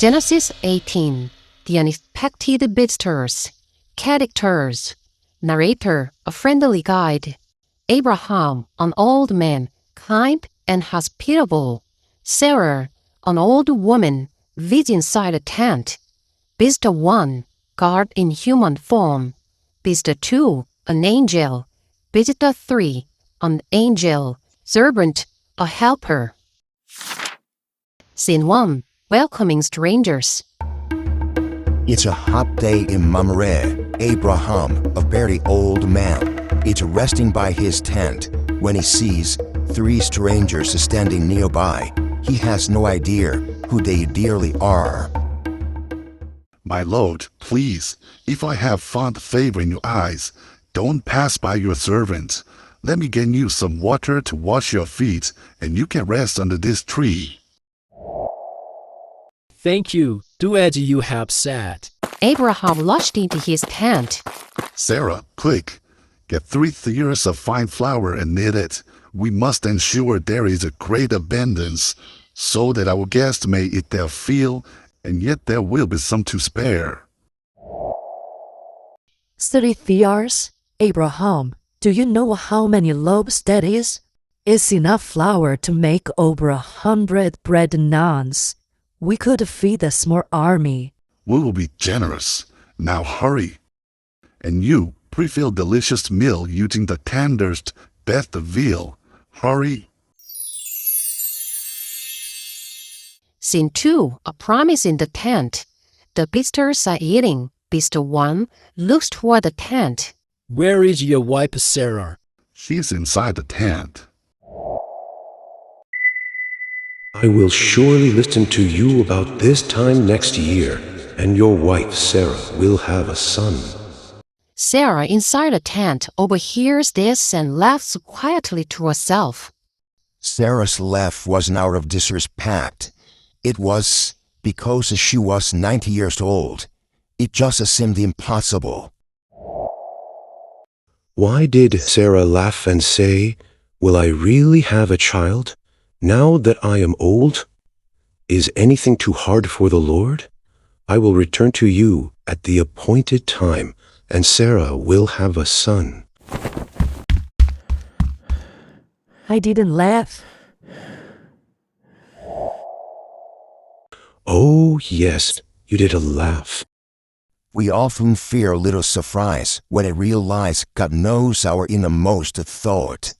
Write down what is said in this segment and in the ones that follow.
Genesis 18. The unexpected visitors. Characters. Narrator, a friendly guide. Abraham, an old man, kind and hospitable. Sarah, an old woman, busy inside a tent. Visitor 1, God in human form. Visitor 2, an angel. Visitor 3, an angel. Servant, a helper. Scene 1, welcoming strangers. It's a hot day in Mamre. Abraham, a very old man, is resting by his tent when he sees 3 strangers standing nearby. He has no idea who they dearly are. My lord, please, if I have found favor in your eyes, don't pass by your servant. Let me get you some water to wash your feet, and you can rest under this tree. Thank you. Do as you have said. Abraham rushed into his tent. Sarah, quick, get 3 tiers of fine flour and knit it. We must ensure there is a great abundance, so that our guests may eat their fill, and yet there will be some to spare. 3 tiers? Abraham, do you know how many loaves that is? It's enough flour to make over 100 bread naans. We could feed a small army. We will be generous. Now hurry. And you, pre-fill delicious meal using the tenderest, best veal. Hurry. Scene 2, a promise in the tent. The visitors are eating. Visitor 1 looks toward the tent. Where is your wife, Sarah? She's inside the tent. I will surely listen to you about this time next year, and your wife Sarah will have a son. Sarah inside the tent overhears this and laughs quietly to herself. Sarah's laugh wasn't out of disrespect. It was because she was 90 years old. It just seemed impossible. Why did Sarah laugh and say, "Will I really have a child, now that I am old? Is anything too hard for the Lord? I will return to you at the appointed time, and Sarah will have a son." I didn't laugh. Oh, yes, you did laugh. We often fear a little surprise when we realize God knows our innermost thought.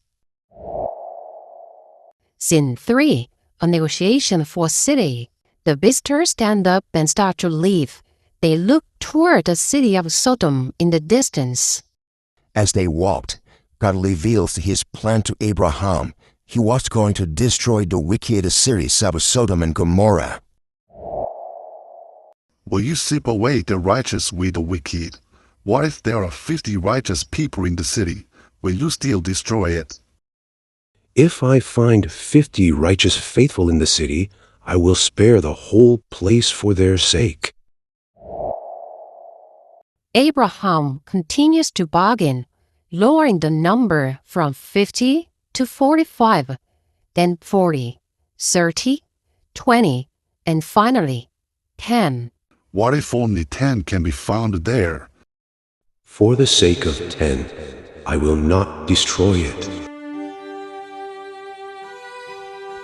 Scene 3, a negotiation for a city. The visitors stand up and start to leave. They look toward the city of Sodom in the distance. As they walked, God reveals his plan to Abraham. He was going to destroy the wicked cities of Sodom and Gomorrah. Will you sweep away the righteous with the wicked? What if there are 50 righteous people in the city? Will you still destroy it? If I find 50 righteous faithful in the city, I will spare the whole place for their sake. Abraham continues to bargain, lowering the number from 50 to 45, then 40, 30, 20, and finally 10. What if only 10 can be found there? For the sake of 10, I will not destroy it.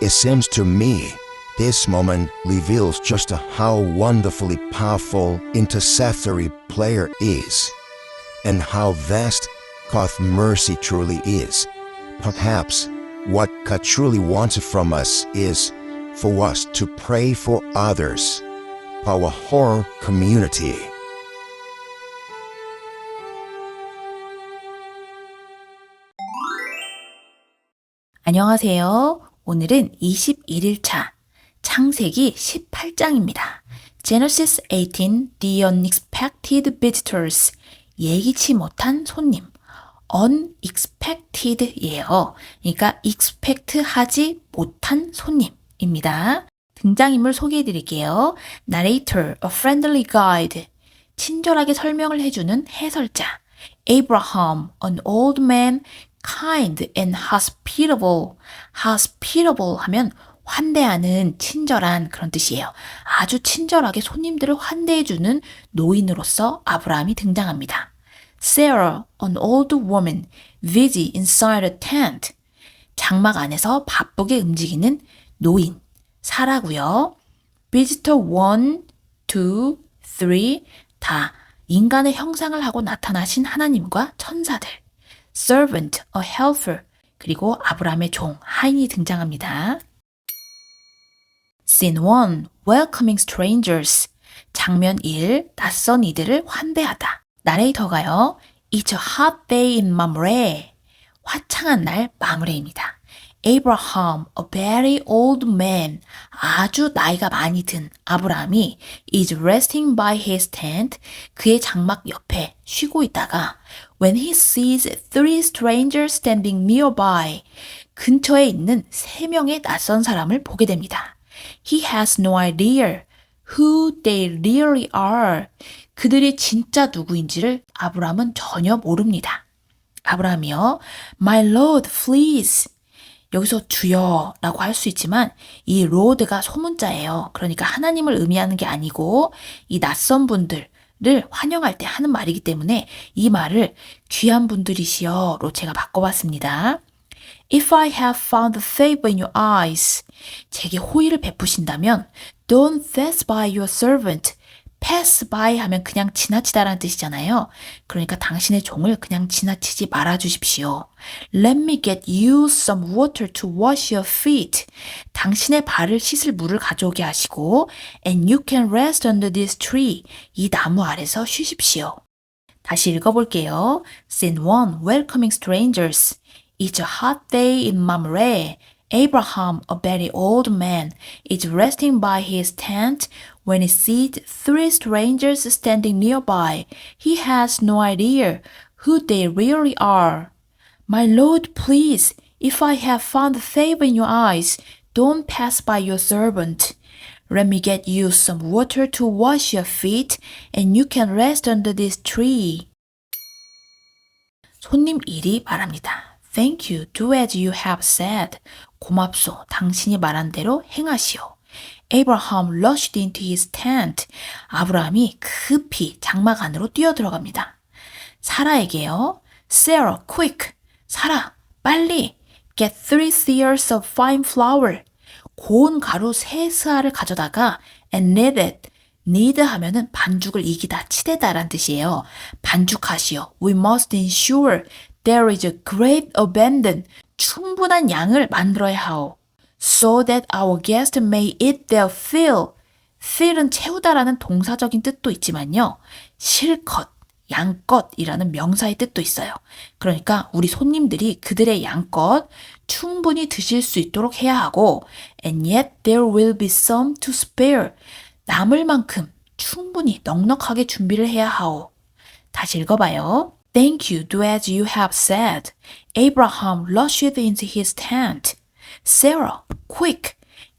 It seems to me this moment reveals just how wonderfully powerful intercessory prayer is, and how vast God's mercy truly is. Perhaps what God truly wants from us is for us to pray for others, for our whole community. 안녕하세요. 오늘은 21일차 창세기 18장입니다. Genesis 18, The Unexpected Visitors, 예기치 못한 손님. Unexpected예요. 그러니까 expect 하지 못한 손님입니다. 등장인물 소개해 드릴게요. Narrator, a friendly guide. 친절하게 설명을 해주는 해설자. Abraham, an old man, kind and hospitable. hospitable 하면 환대하는 친절한 그런 뜻이에요. 아주 친절하게 손님들을 환대해주는 노인으로서 아브라함이 등장합니다. Sarah, an old woman, busy inside a tent. 장막 안에서 바쁘게 움직이는 노인, 사라고요. Visitor 1, 2, 3, 다 인간의 형상을 하고 나타나신 하나님과 천사들. Servant, a helper, 그리고 아브라함의 종, 하인이 등장합니다. Scene 1, welcoming strangers. 장면 1, 낯선 이들을 환대하다. 나레이터가요, It's a hot day in Mamre. 화창한 날 마므레입니다. Abraham, a very old man, 아주 나이가 많이 든 아브라함이 is resting by his tent, 그의 장막 옆에 쉬고 있다가 when he sees three strangers standing nearby, 근처에 있는 3명의 낯선 사람을 보게 됩니다. He has no idea who they really are. 그들이 진짜 누구인지를 아브라함은 전혀 모릅니다. 아브라함이요, My Lord, please. 여기서 주여라고 할 수 있지만 이 Lord가 소문자예요. 그러니까 하나님을 의미하는 게 아니고 이 낯선 분들을 환영할 때 하는 말이기 때문에 이 말을 귀한 분들이시여로 제가 바꿔봤습니다. If I have found favor in your eyes, 제게 호의를 베푸신다면 don't pass by your servant. pass by 하면 그냥 지나치다라는 뜻이잖아요. 그러니까 당신의 종을 그냥 지나치지 말아주십시오. Let me get you some water to wash your feet. 당신의 발을 씻을 물을 가져오게 하시고 and you can rest under this tree. 이 나무 아래서 쉬십시오. 다시 읽어볼게요. Scene 1, welcoming strangers. It's a hot day in Mamre. Abraham, a very old man, is resting by his tent when he sees three strangers standing nearby. He has no idea who they really are. My Lord, please, if I have found favor in your eyes, don't pass by your servant. Let me get you some water to wash your feet, and you can rest under this tree. 손님 1이 말합니다. Thank you, do as you have said. 고맙소, 당신이 말한 대로 행하시오. Abraham rushed into his tent. 아브라함이 급히 장막 안으로 뛰어들어갑니다. 사라에게요. Sarah, quick. 사라, 빨리. Get 3 seahs of fine flour. 고운 가루 3스아를 가져다가 and knead it. knead 하면은 반죽을 이기다, 치대다란 뜻이에요. 반죽하시오. We must ensure there is a great abundance. 충분한 양을 만들어야 하오. So that our guest may eat their fill. fill은 채우다라는 동사적인 뜻도 있지만요. 실컷, 양껏이라는 명사의 뜻도 있어요. 그러니까 우리 손님들이 그들의 양껏 충분히 드실 수 있도록 해야 하고 and yet there will be some to spare. 남을 만큼 충분히 넉넉하게 준비를 해야 하오. 다시 읽어봐요. Thank you, do as you have said. Abraham rushed into his tent. Sarah, quick,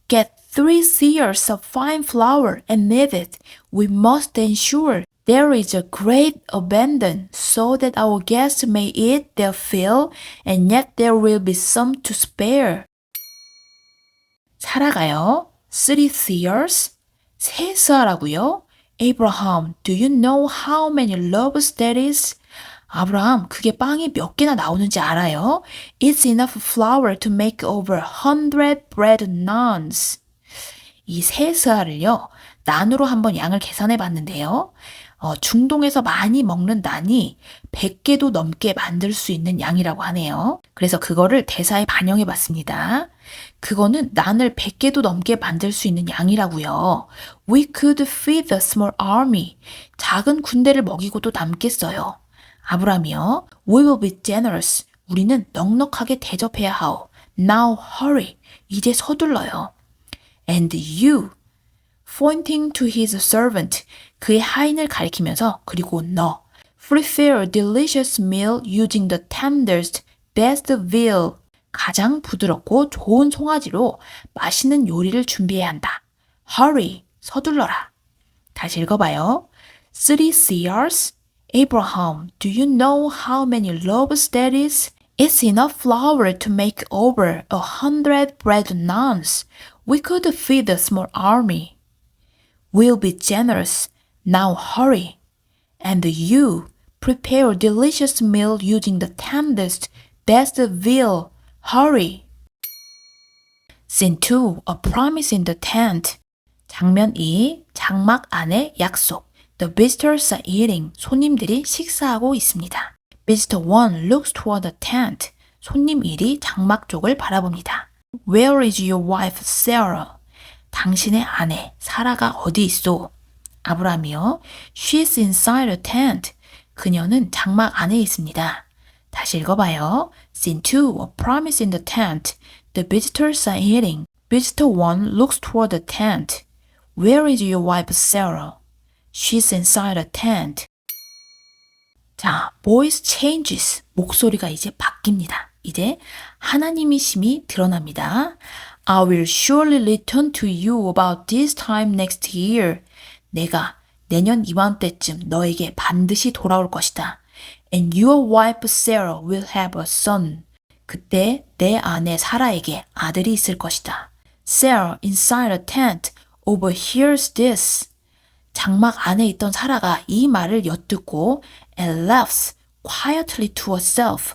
get 3 seahs of fine flour and knead it. We must ensure there is a great abundance so that our guests may eat their fill and yet there will be some to spare. 사라가요. 3 seahs? 3스아라고요? Abraham, do you know how many loaves that is? 아브라함, 그게 빵이 몇 개나 나오는지 알아요? It's enough flour to make over 100 bread naans. 이 3스아를요, 난으로 한번 양을 계산해 봤는데요. 중동에서 많이 먹는 난이 100개도 넘게 만들 수 있는 양이라고 하네요. 그래서 그거를 대사에 반영해 봤습니다. 그거는 난을 100개도 넘게 만들 수 있는 양이라고요. We could feed a small army. 작은 군대를 먹이고도 남겠어요. 아브라함이요. We will be generous. 우리는 넉넉하게 대접해야 하오. Now hurry. 이제 서둘러요. And you. Pointing to his servant. 그의 하인을 가리키면서 그리고 너. Prepare a delicious meal using the tenderest, best veal. 가장 부드럽고 좋은 송아지로 맛있는 요리를 준비해야 한다. Hurry. 서둘러라. 다시 읽어봐요. 3 seahs. Abraham, do you know how many loaves that is? It's enough flour to make over 100 bread naans. We could feed a small army. We'll be generous. Now hurry. And you, prepare a delicious meal using the tenderest, best veal. Hurry. Scene 2. A promise in the tent. 장면 2. 장막 안의 약속. The visitors are eating. 손님들이 식사하고 있습니다. Visitor 1 looks toward the tent. 손님 1이 장막 쪽을 바라봅니다. Where is your wife, Sarah? 당신의 아내, 사라가 어디 있소? 아브라함이요. She's inside the tent. 그녀는 장막 안에 있습니다. 다시 읽어봐요. Scene 2, a promise in the tent. The visitors are eating. Visitor 1 looks toward the tent. Where is your wife, Sarah? She's inside the tent. 자, voice changes. 목소리가 이제 바뀝니다. 이제 하나님의 심이 드러납니다. I will surely return to you about this time next year. 내가 내년 이맘때쯤 너에게 반드시 돌아올 것이다. And your wife Sarah will have a son. 그때 내 아내 사라에게 아들이 있을 것이다. Sarah inside a tent overhears this. 장막 안에 있던 사라가 이 말을 엿듣고 and laughs quietly to herself.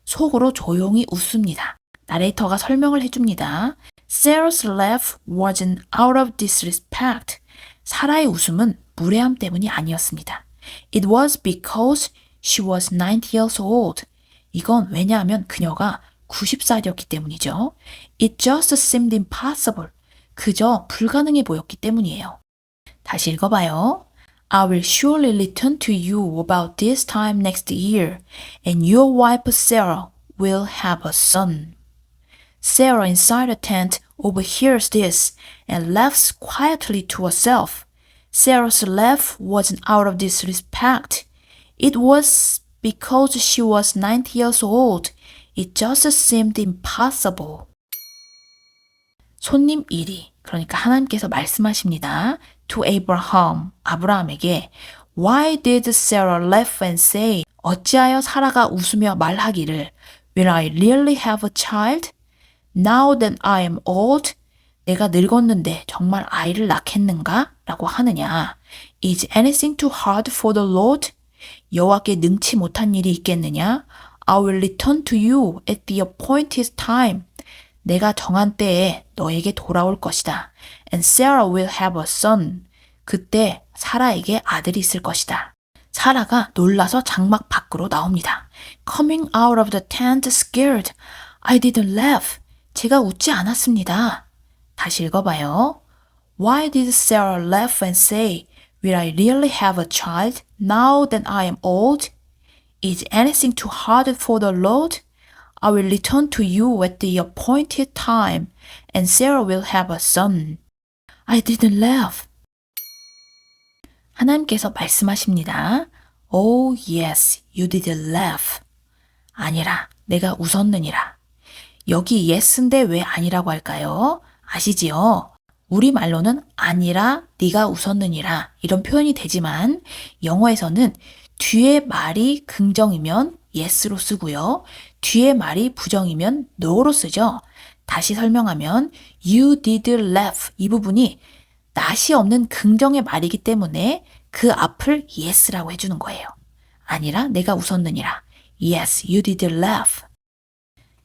속으로 조용히 웃습니다. 나레이터가 설명을 해줍니다. Sarah's laugh wasn't out of disrespect. 사라의 웃음은 무례함 때문이 아니었습니다. It was because she was 90 years old. 이건 왜냐하면 그녀가 90살이었기 때문이죠. It just seemed impossible. 그저 불가능해 보였기 때문이에요. 다시 읽어봐요. I will surely return to you about this time next year, and your wife Sarah will have a son. Sarah inside the tent overhears this and laughs quietly to herself. Sarah's laugh wasn't out of disrespect. It was because she was 90 years old. It just seemed impossible. 손님 1위, 그러니까 하나님께서 말씀하십니다. To Abraham, 아브라함에게 Why did Sarah laugh and say, 어찌하여 사라가 웃으며 말하기를 Will I really have a child? Now that I am old, 내가 늙었는데 정말 아이를 낳겠는가? 라고 하느냐. Is anything too hard for the Lord? 여호와께 능치 못한 일이 있겠느냐? I will return to you at the appointed time. 내가 정한 때에 너에게 돌아올 것이다. And Sarah will have a son. 그때 사라에게 아들이 있을 것이다. 사라가 놀라서 장막 밖으로 나옵니다. Coming out of the tent scared. I didn't laugh. 제가 웃지 않았습니다. 다시 읽어봐요. Why did Sarah laugh and say, Will I really have a child now that I am old? Is anything too hard for the Lord? I will return to you at the appointed time, and Sarah will have a son. I didn't laugh. 하나님께서 말씀하십니다. Oh, yes, you did laugh. 아니라, 내가 웃었느니라. 여기 yes인데 왜 아니라고 할까요? 아시지요? 우리말로는 아니라 네가 웃었느니라 이런 표현이 되지만 영어에서는 뒤에 말이 긍정이면 yes로 쓰고요. 뒤에 말이 부정이면 no로 쓰죠. 다시 설명하면 you did laugh 이 부분이 낫이 없는 긍정의 말이기 때문에 그 앞을 yes라고 해주는 거예요. 아니라 내가 웃었느니라. Yes, you did laugh.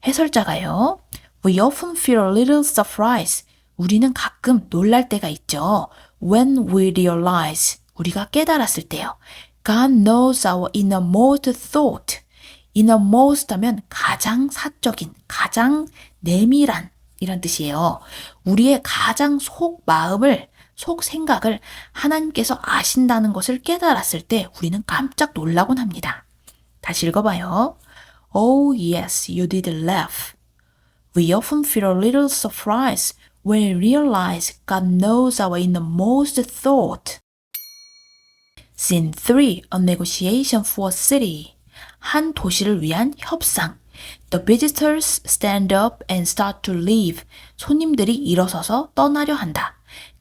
해설자가요. We often feel a little surprise. 우리는 가끔 놀랄 때가 있죠. When we realize. 우리가 깨달았을 때요. God knows our innermost thought. innermost 하면 가장 사적인, 가장 내밀한 이란 뜻이에요. 우리의 가장 속 마음을, 속 생각을 하나님께서 아신다는 것을 깨달았을 때 우리는 깜짝 놀라곤 합니다. 다시 읽어봐요. Oh yes, you did laugh. We often feel a little surprise when we realize God knows our innermost thought. Scene 3. A negotiation for a city. 한 도시를 위한 협상. The visitors stand up and start to leave. 손님들이 일어서서 떠나려 한다.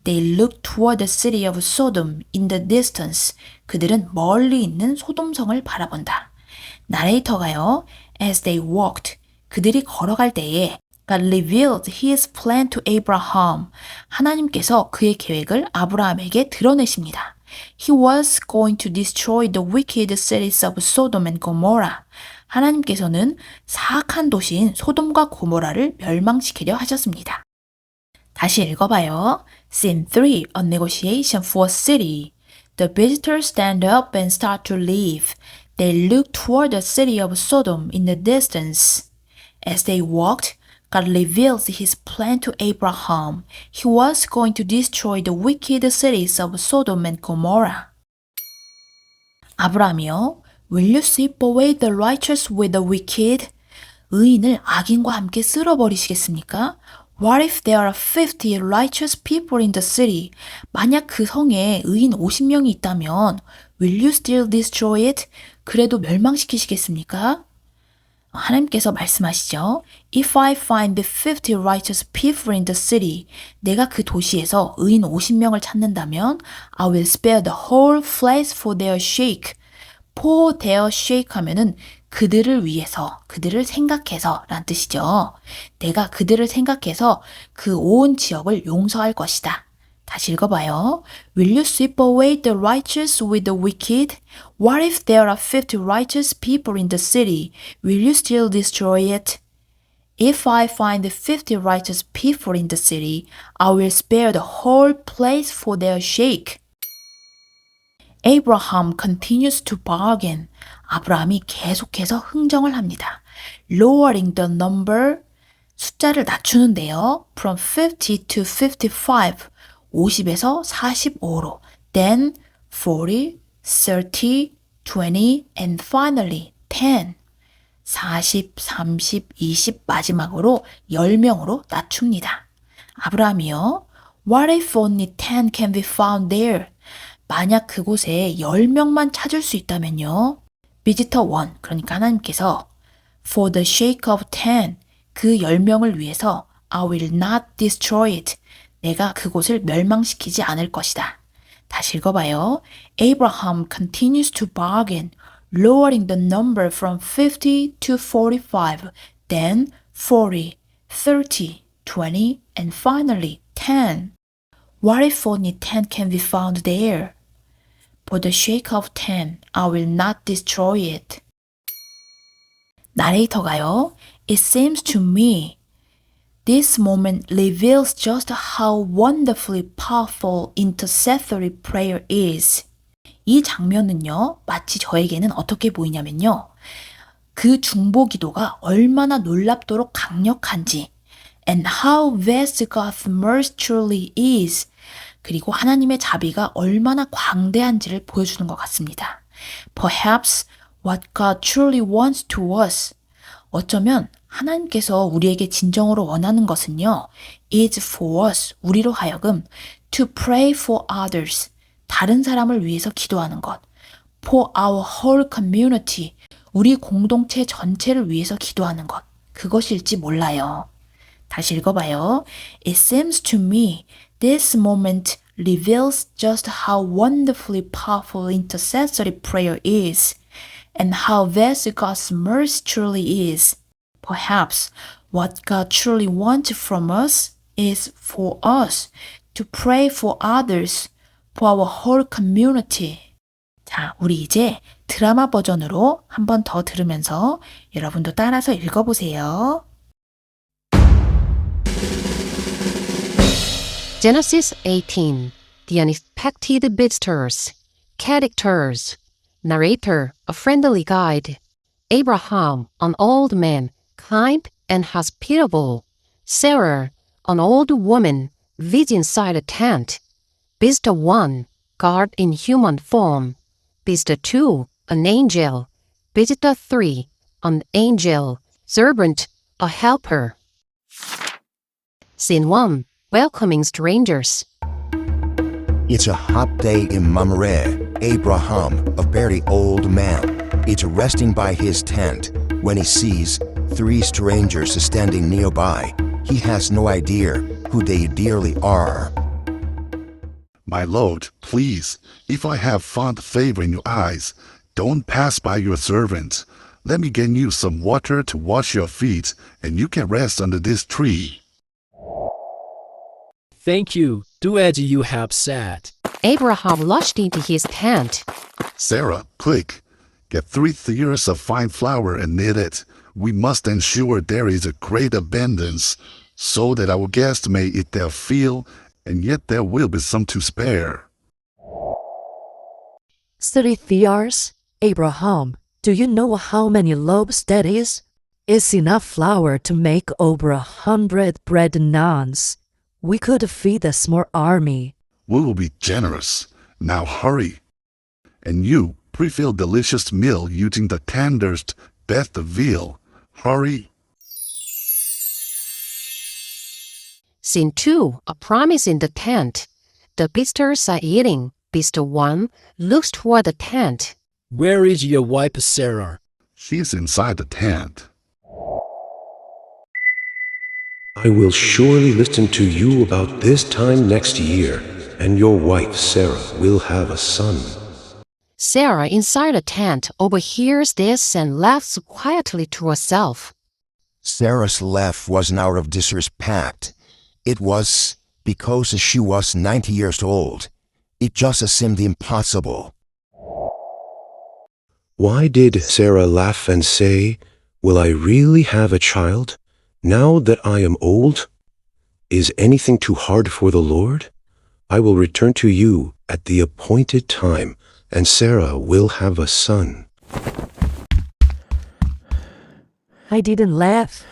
They look toward the city of Sodom in the distance. 그들은 멀리 있는 소돔성을 바라본다. 나레이터가요, as they walked, 그들이 걸어갈 때에 God revealed his plan to Abraham. 하나님께서 그의 계획을 아브라함에게 드러내십니다. He was going to destroy the wicked cities of Sodom and Gomorrah. 하나님께서는 사악한 도시인 소돔과 고모라를 멸망시키려 하셨습니다. 다시 읽어봐요. Scene 3, A negotiation for a city. The visitors stand up and start to leave. They look toward the city of Sodom in the distance. As they walked, God revealed his plan to Abraham. He was going to destroy the wicked cities of Sodom and Gomorrah. 아브라함이요, Will you sweep away the righteous with the wicked? 의인을 악인과 함께 쓸어버리시겠습니까? What if there are 50 righteous people in the city? 만약 그 성에 의인 50명이 있다면 Will you still destroy it? 그래도 멸망시키시겠습니까? 하나님께서 말씀하시죠. If I find the 50 righteous people in the city, 내가 그 도시에서 의인 50명을 찾는다면 I will spare the whole place for their sake. For their sake 하면은 그들을 위해서, 그들을 생각해서 라는 뜻이죠. 내가 그들을 생각해서 그 온 지역을 용서할 것이다. 다시 읽어봐요. Will you sweep away the righteous with the wicked? What if there are 50 righteous people in the city? Will you still destroy it? If I find 50 righteous people in the city, I will spare the whole place for their sake. Abraham continues to bargain. 아브라함이 계속해서 흥정을 합니다. Lowering the number, 숫자를 낮추는데요. From 50 to 55. 50에서 45로, then 40, 30, 20, and finally 10. 40, 30, 20 마지막으로 10명으로 낮춥니다. 아브라함이요. What if only 10 can be found there? 만약 그곳에 10명만 찾을 수 있다면요. Visitor 1, 그러니까 하나님께서 For the sake of 10, 그 10명을 위해서 I will not destroy it. 내가 그곳을 멸망시키지 않을 것이다. 다시 읽어봐요. Abraham continues to bargain, lowering the number from 50 to 45, then 40, 30, 20, and finally 10. What if only 10 can be found there? For the sake of 10, I will not destroy it. 나레이터가요. It seems to me this moment reveals just how wonderfully powerful intercessory prayer is. 이 장면은요, 마치 저에게는 어떻게 보이냐면요. 그 중보 기도가 얼마나 놀랍도록 강력한지, and how vast God's mercy truly is. 그리고 하나님의 자비가 얼마나 광대한지를 보여주는 것 같습니다. Perhaps what God truly wants to us. 어쩌면 하나님께서 우리에게 진정으로 원하는 것은요, is for us, 우리로 하여금 to pray for others, 다른 사람을 위해서 기도하는 것, for our whole community, 우리 공동체 전체를 위해서 기도하는 것, 그것일지 몰라요. 다시 읽어봐요. It seems to me this moment reveals just how wonderfully powerful intercessory prayer is, and how vast God's mercy truly is. Perhaps what God truly wants from us is for us to pray for others, for our whole community. 자, 우리 이제 드라마 버전으로 한 번 더 들으면서 여러분도 따라서 읽어보세요. Genesis 18. The unexpected visitors. Characters. Narrator, a friendly guide. Abraham, an old man, kind and hospitable. Sarah, an old woman, lives inside a tent. Visitor 1, God in human form. Visitor 2, an angel. Visitor 3, an angel. Servant, a helper. Scene 1, welcoming strangers. It's a hot day in Mamre. Abraham, a very old man, is resting by his tent when he sees 3 strangers standing nearby. He has no idea who they dearly are. My lord, please, if I have found favor in your eyes, don't pass by your servant. Let me get you some water to wash your feet, and you can rest under this tree. Thank you. Do as you have said. Abraham rushed into his tent. Sarah, quick, get 3 thieres of fine flour and knit it. We must ensure there is a great abundance, so that our guests may eat their fill, and yet there will be some to spare. 3 thears? Abraham, do you know how many loaves that is? It's enough flour to make over 100 bread naans. We could feed a small army. We will be generous. Now hurry. And you, pre-fill delicious meal using the tenderest, best veal. Hurry. Scene 2, a promise in the tent. The beasters are eating. Beast 1 looks toward the tent. Where is your wife Sarah? She's inside the tent. I will surely listen to you about this time next year, and your wife Sarah will have a son. Sarah inside the tent overhears this and laughs quietly to herself. Sarah's laugh wasn't out of disrespect. It was because she was 90 years old. It just seemed impossible. Why did Sarah laugh and say, "Will I really have a child, now that I am old? Is anything too hard for the Lord? I will return to you at the appointed time, and Sarah will have a son." I didn't laugh.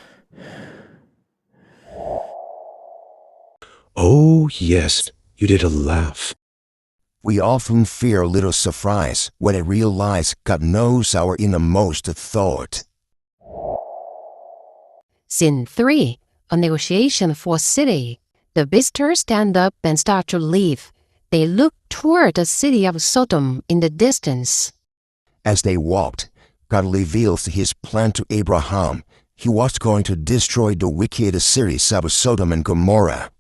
Oh, yes, you did laugh. We often fear a little surprise when we realize God knows our innermost thought. Scene 3, a negotiation for a city. The beasters stand up and start to leave. They look toward the city of Sodom in the distance. As they walked, God reveals his plan to Abraham. He was going to destroy the wicked cities of Sodom and Gomorrah.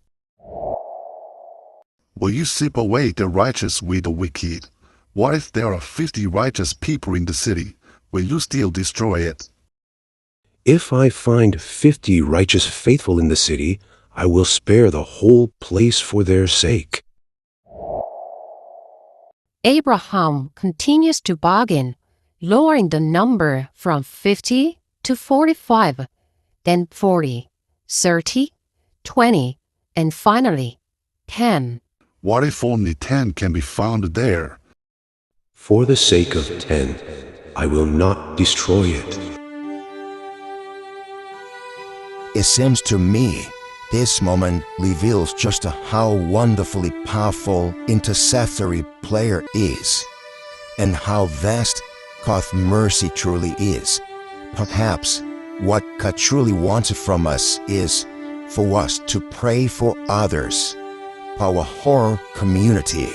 Will you sweep away the righteous with the wicked? What if there are 50 righteous people in the city? Will you still destroy it? If I find 50 righteous faithful in the city, I will spare the whole place for their sake. Abraham continues to bargain, lowering the number from 50 to 45, then 40, 30, 20, and finally 10. What if only 10 can be found there? For the sake of 10, I will not destroy it. It seems to me this moment reveals just how wonderfully powerful intercessory prayer is, and how vast God's mercy truly is. Perhaps what God truly wants from us is for us to pray for others, our whole community.